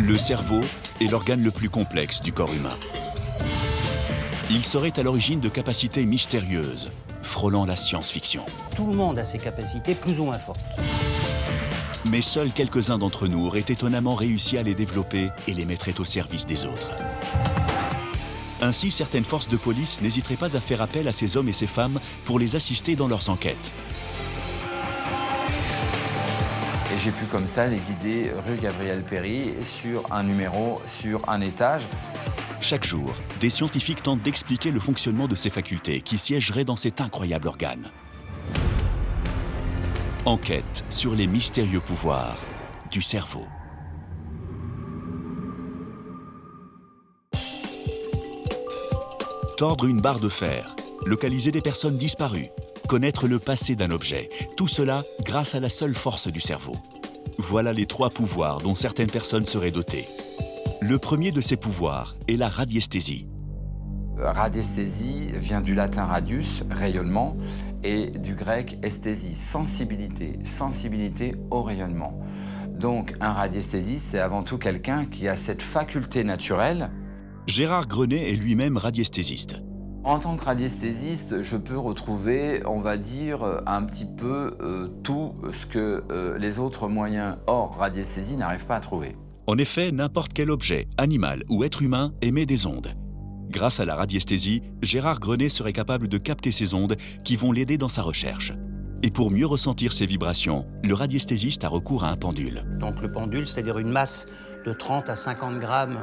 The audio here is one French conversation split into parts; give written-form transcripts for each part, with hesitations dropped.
Le cerveau est l'organe le plus complexe du corps humain. Il serait à l'origine de capacités mystérieuses, frôlant la science-fiction. Tout le monde a ses capacités plus ou moins fortes. Mais seuls quelques-uns d'entre nous auraient étonnamment réussi à les développer et les mettraient au service des autres. Ainsi, certaines forces de police n'hésiteraient pas à faire appel à ces hommes et ces femmes pour les assister dans leurs enquêtes. Et j'ai pu comme ça les guider rue Gabriel-Péri sur un numéro, sur un étage. Chaque jour, des scientifiques tentent d'expliquer le fonctionnement de ces facultés qui siégeraient dans cet incroyable organe. Enquête sur les mystérieux pouvoirs du cerveau. Tordre une barre de fer, localiser des personnes disparues, connaître le passé d'un objet, tout cela grâce à la seule force du cerveau. Voilà les 3 pouvoirs dont certaines personnes seraient dotées. Le premier de ces pouvoirs est la radiesthésie. Radiesthésie vient du latin radius, rayonnement, et du grec esthésie, sensibilité, sensibilité au rayonnement. Donc un radiesthésiste, c'est avant tout quelqu'un qui a cette faculté naturelle. Gérard Grenet est lui-même radiesthésiste. En tant que radiesthésiste, je peux retrouver, on va dire, un petit peu tout ce que les autres moyens hors radiesthésie n'arrivent pas à trouver. En effet, n'importe quel objet, animal ou être humain émet des ondes. Grâce à la radiesthésie, Gérard Grenet serait capable de capter ces ondes qui vont l'aider dans sa recherche. Et pour mieux ressentir ces vibrations, le radiesthésiste a recours à un pendule. Donc le pendule, c'est-à-dire une masse de 30 à 50 grammes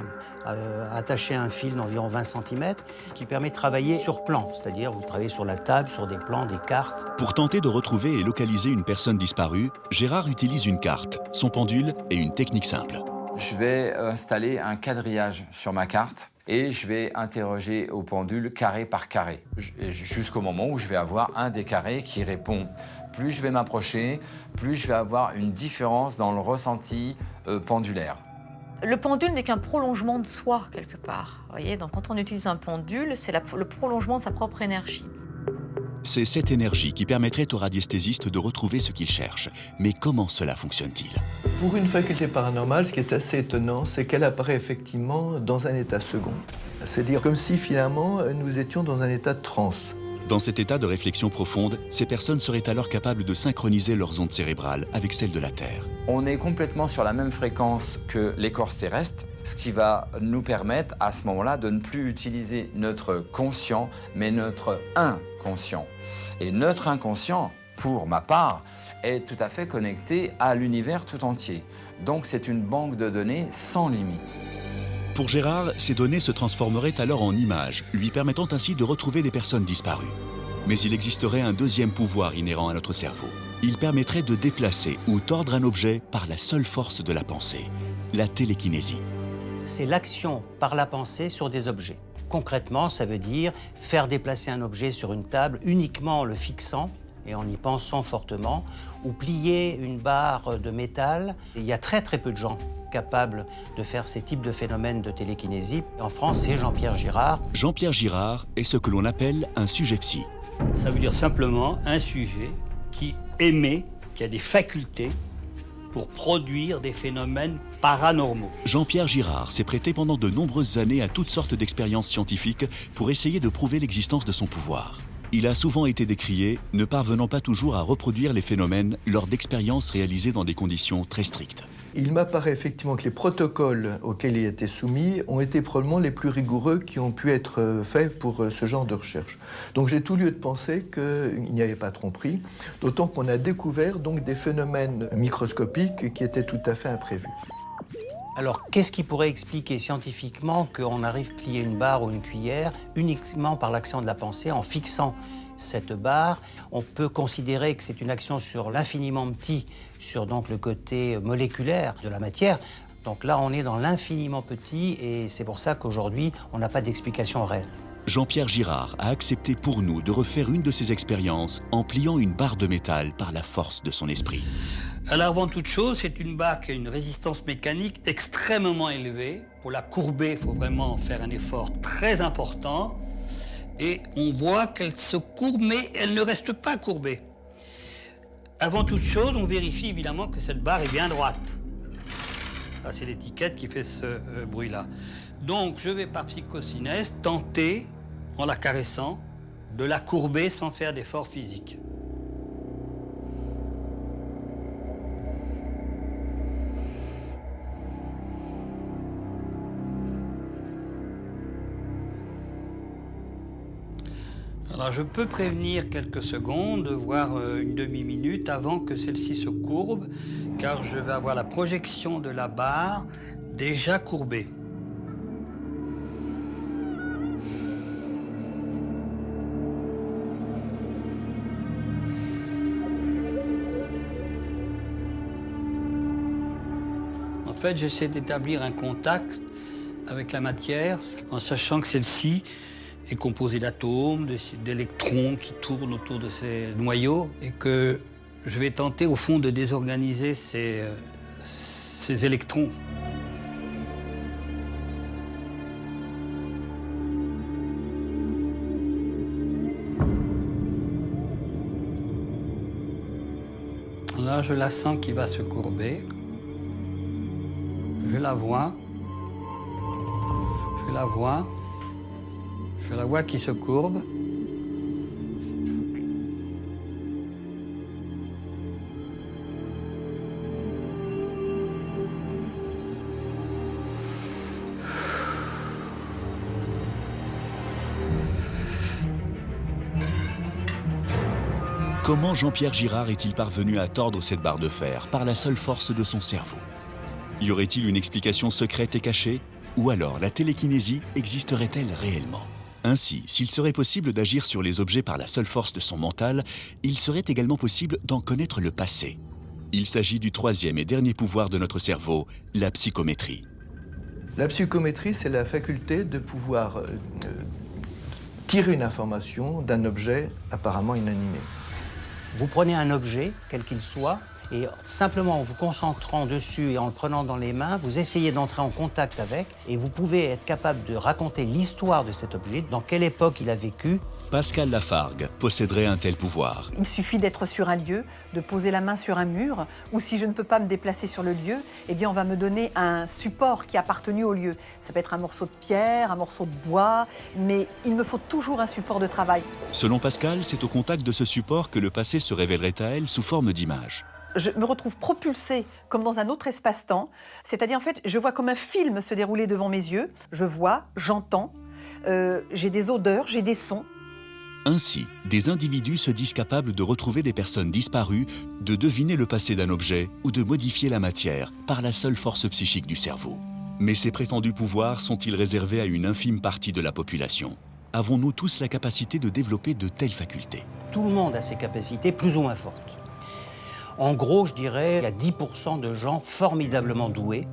attachée à un fil d'environ 20 cm qui permet de travailler sur plan, c'est-à-dire vous travaillez sur la table, sur des plans, des cartes. Pour tenter de retrouver et localiser une personne disparue, Gérard utilise une carte, son pendule et une technique simple. Je vais installer un quadrillage sur ma carte et je vais interroger au pendule carré par carré, jusqu'au moment où je vais avoir un des carrés qui répond. Plus je vais m'approcher, plus je vais avoir une différence dans le ressenti pendulaire. Le pendule n'est qu'un prolongement de soi, quelque part. Vous voyez, donc quand on utilise un pendule, c'est le prolongement de sa propre énergie. C'est cette énergie qui permettrait au radiesthésiste de retrouver ce qu'il cherche. Mais comment cela fonctionne-t-il ? Pour une faculté paranormale, ce qui est assez étonnant, c'est qu'elle apparaît effectivement dans un état second. C'est-à-dire comme si finalement nous étions dans un état de transe. Dans cet état de réflexion profonde, ces personnes seraient alors capables de synchroniser leurs ondes cérébrales avec celles de la Terre. On est complètement sur la même fréquence que l'écorce terrestre, ce qui va nous permettre à ce moment-là de ne plus utiliser notre conscient, mais notre inconscient. Et notre inconscient, pour ma part, est tout à fait connecté à l'univers tout entier. Donc c'est une banque de données sans limite. Pour Gérard, ces données se transformeraient alors en images, lui permettant ainsi de retrouver des personnes disparues. Mais il existerait un deuxième pouvoir inhérent à notre cerveau. Il permettrait de déplacer ou tordre un objet par la seule force de la pensée, la télékinésie. C'est l'action par la pensée sur des objets. Concrètement, ça veut dire faire déplacer un objet sur une table uniquement en le fixant et en y pensant fortement, ou plier une barre de métal. Il y a très peu de gens capables de faire ces types de phénomènes de télékinésie. En France, c'est Jean-Pierre Girard. Jean-Pierre Girard est ce que l'on appelle un sujet psy. Ça veut dire simplement un sujet qui émet, qui a des facultés pour produire des phénomènes paranormaux. Jean-Pierre Girard s'est prêté pendant de nombreuses années à toutes sortes d'expériences scientifiques pour essayer de prouver l'existence de son pouvoir. Il a souvent été décrié, ne parvenant pas toujours à reproduire les phénomènes lors d'expériences réalisées dans des conditions très strictes. Il m'apparaît effectivement que les protocoles auxquels il a été soumis ont été probablement les plus rigoureux qui ont pu être faits pour ce genre de recherche. Donc j'ai tout lieu de penser qu'il n'y avait pas tromperie, d'autant qu'on a découvert donc des phénomènes microscopiques qui étaient tout à fait imprévus. Alors, qu'est-ce qui pourrait expliquer scientifiquement qu'on arrive à plier une barre ou une cuillère uniquement par l'action de la pensée en fixant cette barre? On peut considérer que c'est une action sur l'infiniment petit, sur donc le côté moléculaire de la matière. Donc là, on est dans l'infiniment petit et c'est pour ça qu'aujourd'hui, on n'a pas d'explication réelle. Jean-Pierre Girard a accepté pour nous de refaire une de ses expériences en pliant une barre de métal par la force de son esprit. Alors avant toute chose, c'est une barre qui a une résistance mécanique extrêmement élevée. Pour la courber, il faut vraiment faire un effort très important. Et on voit qu'elle se courbe, mais elle ne reste pas courbée. Avant toute chose, on vérifie évidemment que cette barre est bien droite. Ah, c'est l'étiquette qui fait ce bruit-là. Donc, je vais par psychocinèse tenter, en la caressant, de la courber sans faire d'effort physique. Alors, je peux prévenir quelques secondes, voire une demi-minute avant que celle-ci se courbe, car je vais avoir la projection de la barre déjà courbée. En fait, j'essaie d'établir un contact avec la matière, en sachant que celle-ci est composée d'atomes, d'électrons qui tournent autour de ces noyaux, et que je vais tenter au fond de désorganiser ces électrons. Là, je la sens qui va se courber. Je la vois. Je la vois. Je la vois qui se courbe. Comment Jean-Pierre Girard est-il parvenu à tordre cette barre de fer par la seule force de son cerveau? Y aurait-il une explication secrète et cachée? Ou alors la télékinésie existerait-elle réellement? Ainsi, s'il serait possible d'agir sur les objets par la seule force de son mental, il serait également possible d'en connaître le passé. Il s'agit du troisième et dernier pouvoir de notre cerveau, la psychométrie. La psychométrie, c'est la faculté de pouvoir tirer une information d'un objet apparemment inanimé. Vous prenez un objet, quel qu'il soit, et simplement en vous concentrant dessus et en le prenant dans les mains, vous essayez d'entrer en contact avec, et vous pouvez être capable de raconter l'histoire de cet objet, dans quelle époque il a vécu. Pascal Lafargue posséderait un tel pouvoir. Il suffit d'être sur un lieu, de poser la main sur un mur, ou si je ne peux pas me déplacer sur le lieu, eh bien on va me donner un support qui a appartenu au lieu. Ça peut être un morceau de pierre, un morceau de bois, mais il me faut toujours un support de travail. Selon Pascal, c'est au contact de ce support que le passé se révélerait à elle sous forme d'image. Je me retrouve propulsée comme dans un autre espace-temps, c'est-à-dire en fait, je vois comme un film se dérouler devant mes yeux. Je vois, j'entends, j'ai des odeurs, j'ai des sons. Ainsi, des individus se disent capables de retrouver des personnes disparues, de deviner le passé d'un objet ou de modifier la matière par la seule force psychique du cerveau. Mais ces prétendus pouvoirs sont-ils réservés à une infime partie de la population? Avons-nous tous la capacité de développer de telles facultés? Tout le monde a ses capacités plus ou moins fortes. En gros, je dirais qu'il y a 10% de gens formidablement doués.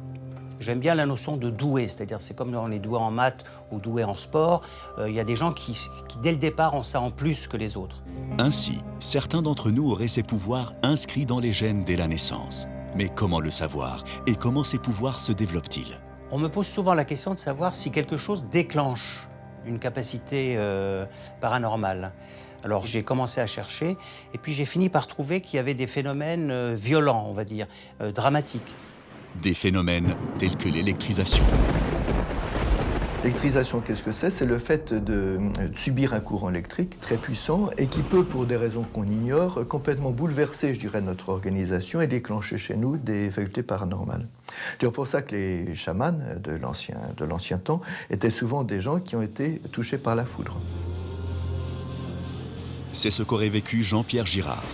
J'aime bien la notion de doué, c'est-à-dire c'est comme on est doué en maths ou doué en sport. Il y a des gens qui, dès le départ, ont ça en plus que les autres. Ainsi, certains d'entre nous auraient ces pouvoirs inscrits dans les gènes dès la naissance. Mais comment le savoir? Et comment ces pouvoirs se développent-ils? On me pose souvent la question de savoir si quelque chose déclenche une capacité paranormale. Alors j'ai commencé à chercher et puis j'ai fini par trouver qu'il y avait des phénomènes violents, on va dire, dramatiques. Des phénomènes tels que l'électrisation. L'électrisation, qu'est-ce que c'est? C'est le fait de subir un courant électrique très puissant et qui peut, pour des raisons qu'on ignore, complètement bouleverser, je dirais, notre organisation et déclencher chez nous des facultés paranormales. C'est pour ça que les chamans de l'ancien temps étaient souvent des gens qui ont été touchés par la foudre. C'est ce qu'aurait vécu Jean-Pierre Girard.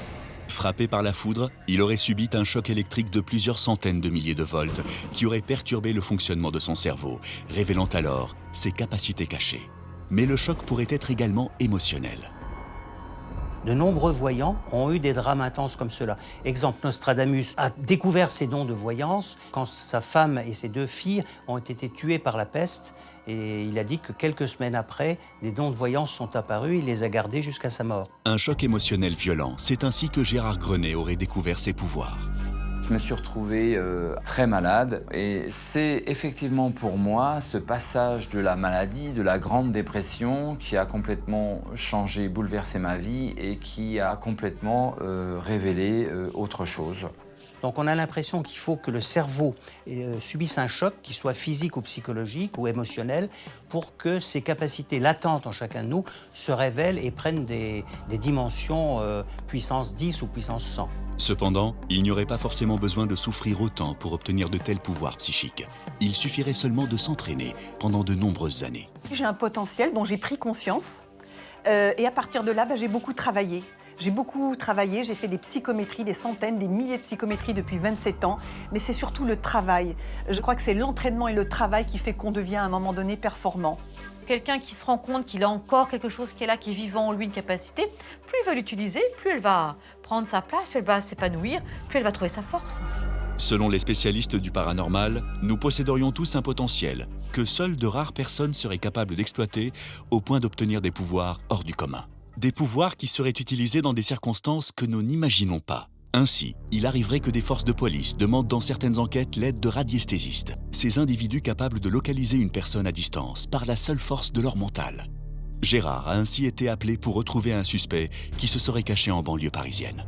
Frappé par la foudre, il aurait subi un choc électrique de plusieurs centaines de milliers de volts qui aurait perturbé le fonctionnement de son cerveau, révélant alors ses capacités cachées. Mais le choc pourrait être également émotionnel. De nombreux voyants ont eu des drames intenses comme cela. Exemple, Nostradamus a découvert ses dons de voyance quand sa femme et ses 2 filles ont été tuées par la peste. Et il a dit que quelques semaines après, des dons de voyance sont apparus, il les a gardés jusqu'à sa mort. Un choc émotionnel violent, c'est ainsi que Gérard Grenet aurait découvert ses pouvoirs. Je me suis retrouvé très malade et c'est effectivement pour moi ce passage de la maladie, de la grande dépression qui a complètement changé, bouleversé ma vie et qui a complètement révélé autre chose. Donc on a l'impression qu'il faut que le cerveau subisse un choc, qu'il soit physique ou psychologique ou émotionnel, pour que ces capacités latentes en chacun de nous se révèlent et prennent des dimensions puissance 10 ou puissance 100. Cependant, il n'y aurait pas forcément besoin de souffrir autant pour obtenir de tels pouvoirs psychiques. Il suffirait seulement de s'entraîner pendant de nombreuses années. J'ai un potentiel dont j'ai pris conscience et à partir de là, j'ai beaucoup travaillé. J'ai fait des psychométries, des centaines, des milliers de psychométries depuis 27 ans, mais c'est surtout le travail. Je crois que c'est l'entraînement et le travail qui fait qu'on devient à un moment donné performant. Quelqu'un qui se rend compte qu'il a encore quelque chose qui est là, qui est vivant en lui, une capacité, plus il va l'utiliser, plus elle va prendre sa place, plus elle va s'épanouir, plus elle va trouver sa force. Selon les spécialistes du paranormal, nous posséderions tous un potentiel que seules de rares personnes seraient capables d'exploiter au point d'obtenir des pouvoirs hors du commun. Des pouvoirs qui seraient utilisés dans des circonstances que nous n'imaginons pas. Ainsi, il arriverait que des forces de police demandent dans certaines enquêtes l'aide de radiesthésistes, ces individus capables de localiser une personne à distance par la seule force de leur mental. Gérard a ainsi été appelé pour retrouver un suspect qui se serait caché en banlieue parisienne.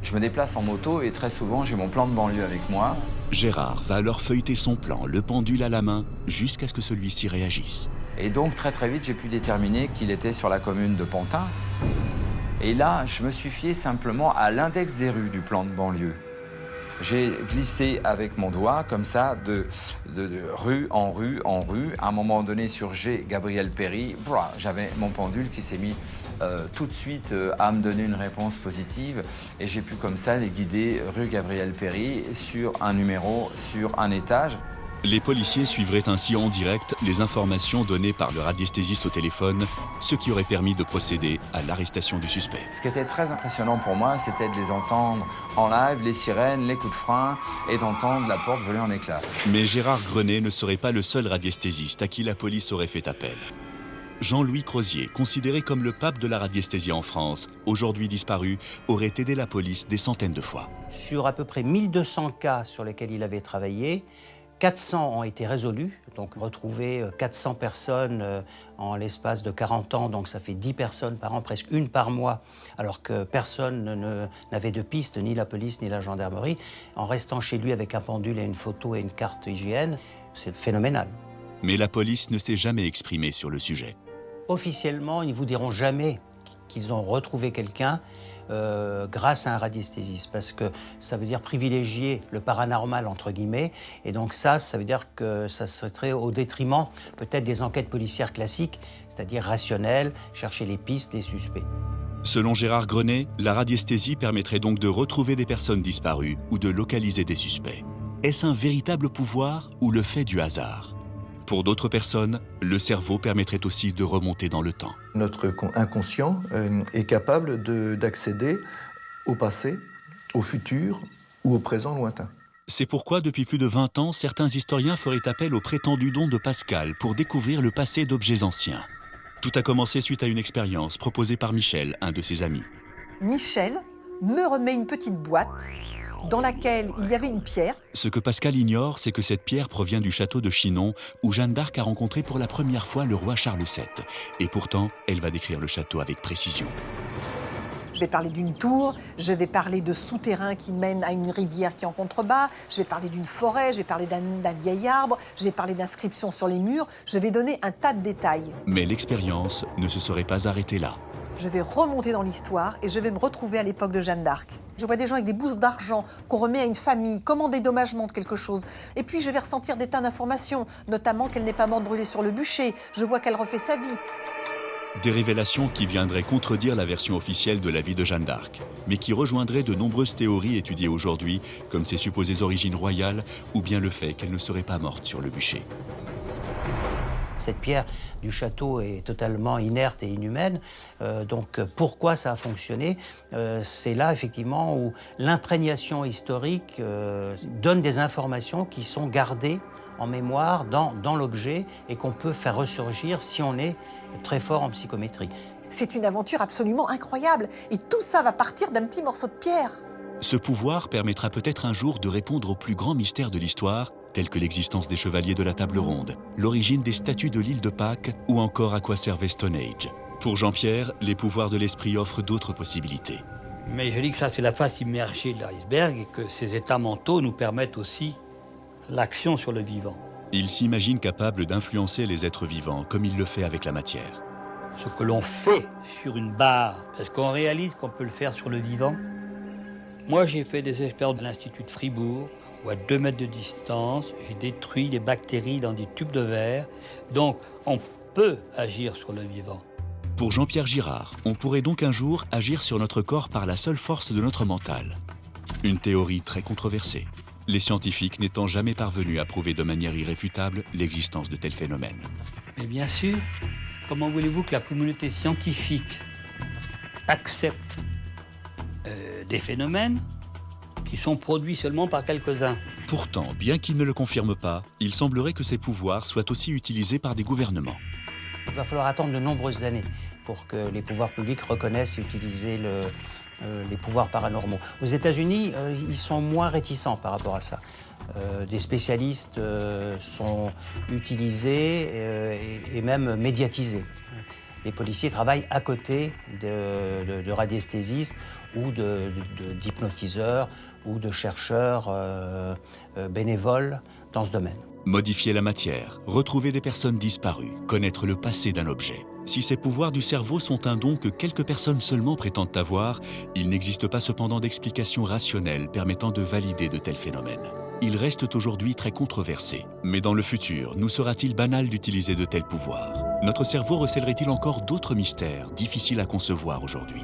Je me déplace en moto et très souvent j'ai mon plan de banlieue avec moi. Gérard va alors feuilleter son plan, le pendule à la main, jusqu'à ce que celui-ci réagisse. Et donc très vite j'ai pu déterminer qu'il était sur la commune de Pantin. Et là, je me suis fié simplement à l'index des rues du plan de banlieue. J'ai glissé avec mon doigt, comme ça, de rue en rue en rue. À un moment donné, sur G, Gabriel Péri, j'avais mon pendule qui s'est mis tout de suite à me donner une réponse positive. Et j'ai pu comme ça les guider rue Gabriel Péri sur un numéro, sur un étage. Les policiers suivraient ainsi en direct les informations données par le radiesthésiste au téléphone, ce qui aurait permis de procéder à l'arrestation du suspect. Ce qui était très impressionnant pour moi, c'était de les entendre en live, les sirènes, les coups de frein, et d'entendre la porte voler en éclats. Mais Gérard Grenet ne serait pas le seul radiesthésiste à qui la police aurait fait appel. Jean-Louis Crozier, considéré comme le pape de la radiesthésie en France, aujourd'hui disparu, aurait aidé la police des centaines de fois. Sur à peu près 1200 cas sur lesquels il avait travaillé, 400 ont été résolus, donc retrouver 400 personnes en l'espace de 40 ans, donc ça fait 10 personnes par an, presque une par mois, alors que personne n'avait de piste, ni la police ni la gendarmerie, en restant chez lui avec un pendule et une photo et une carte hygiène, c'est phénoménal. Mais la police ne s'est jamais exprimée sur le sujet. Officiellement, ils ne vous diront jamais qu'ils ont retrouvé quelqu'un grâce à un radiesthésiste, parce que ça veut dire privilégier le paranormal, entre guillemets, et donc ça veut dire que ça serait au détriment peut-être des enquêtes policières classiques, c'est-à-dire rationnelles, chercher les pistes, les suspects. Selon Gérard Grenet, la radiesthésie permettrait donc de retrouver des personnes disparues ou de localiser des suspects. Est-ce un véritable pouvoir ou le fait du hasard ? Pour d'autres personnes, le cerveau permettrait aussi de remonter dans le temps. Notre inconscient est capable d'accéder au passé, au futur ou au présent lointain. C'est pourquoi, depuis plus de 20 ans, certains historiens feraient appel au prétendu don de Pascal pour découvrir le passé d'objets anciens. Tout a commencé suite à une expérience proposée par Michel, un de ses amis. Michel me remet une petite boîte dans laquelle il y avait une pierre. Ce que Pascal ignore, c'est que cette pierre provient du château de Chinon, où Jeanne d'Arc a rencontré pour la première fois le roi Charles VII. Et pourtant, elle va décrire le château avec précision. Je vais parler d'une tour, je vais parler de souterrains qui mènent à une rivière qui est en contrebas, je vais parler d'une forêt, je vais parler d'un vieil arbre, je vais parler d'inscriptions sur les murs, je vais donner un tas de détails. Mais l'expérience ne se serait pas arrêtée là. Je vais remonter dans l'histoire et je vais me retrouver à l'époque de Jeanne d'Arc. Je vois des gens avec des bourses d'argent qu'on remet à une famille, comme en dédommagement de quelque chose. Et puis je vais ressentir des tas d'informations, notamment qu'elle n'est pas morte brûlée sur le bûcher. Je vois qu'elle refait sa vie. Des révélations qui viendraient contredire la version officielle de la vie de Jeanne d'Arc, mais qui rejoindraient de nombreuses théories étudiées aujourd'hui, comme ses supposées origines royales ou bien le fait qu'elle ne serait pas morte sur le bûcher. Cette pierre du château est totalement inerte et inhumaine, donc pourquoi ça a fonctionné? C'est là effectivement où l'imprégnation historique donne des informations qui sont gardées en mémoire dans l'objet et qu'on peut faire ressurgir si on est très fort en psychométrie. C'est une aventure absolument incroyable et tout ça va partir d'un petit morceau de pierre. Ce pouvoir permettra peut-être un jour de répondre aux plus grands mystères de l'histoire, tels que l'existence des chevaliers de la table ronde, l'origine des statues de l'île de Pâques ou encore à quoi servait Stone Age. Pour Jean-Pierre, les pouvoirs de l'esprit offrent d'autres possibilités. Mais je dis que ça, c'est la face immergée de l'iceberg et que ces états mentaux nous permettent aussi l'action sur le vivant. Il s'imagine capable d'influencer les êtres vivants comme il le fait avec la matière. Ce que l'on fait sur une barre, est-ce qu'on réalise qu'on peut le faire sur le vivant? Moi, j'ai fait des expériences de l'Institut de Fribourg, où à 2 mètres de distance, j'ai détruit des bactéries dans des tubes de verre. Donc, on peut agir sur le vivant. Pour Jean-Pierre Girard, on pourrait donc un jour agir sur notre corps par la seule force de notre mental. Une théorie très controversée, les scientifiques n'étant jamais parvenus à prouver de manière irréfutable l'existence de tels phénomènes. Mais bien sûr, comment voulez-vous que la communauté scientifique accepte des phénomènes qui sont produits seulement par quelques-uns? Pourtant, bien qu'il ne le confirme pas, il semblerait que ces pouvoirs soient aussi utilisés par des gouvernements. Il va falloir attendre de nombreuses années pour que les pouvoirs publics reconnaissent et utilisent les pouvoirs paranormaux. Aux États-Unis, ils sont moins réticents par rapport à ça. Des spécialistes sont utilisés et même médiatisés. Les policiers travaillent à côté de radiesthésistes ou d'hypnotiseurs ou de chercheurs bénévoles dans ce domaine. Modifier la matière, retrouver des personnes disparues, connaître le passé d'un objet. Si ces pouvoirs du cerveau sont un don que quelques personnes seulement prétendent avoir, il n'existe pas cependant d'explication rationnelle permettant de valider de tels phénomènes. Ils restent aujourd'hui très controversés. Mais dans le futur, nous sera-t-il banal d'utiliser de tels pouvoirs? Notre cerveau recèlerait-il encore d'autres mystères difficiles à concevoir aujourd'hui?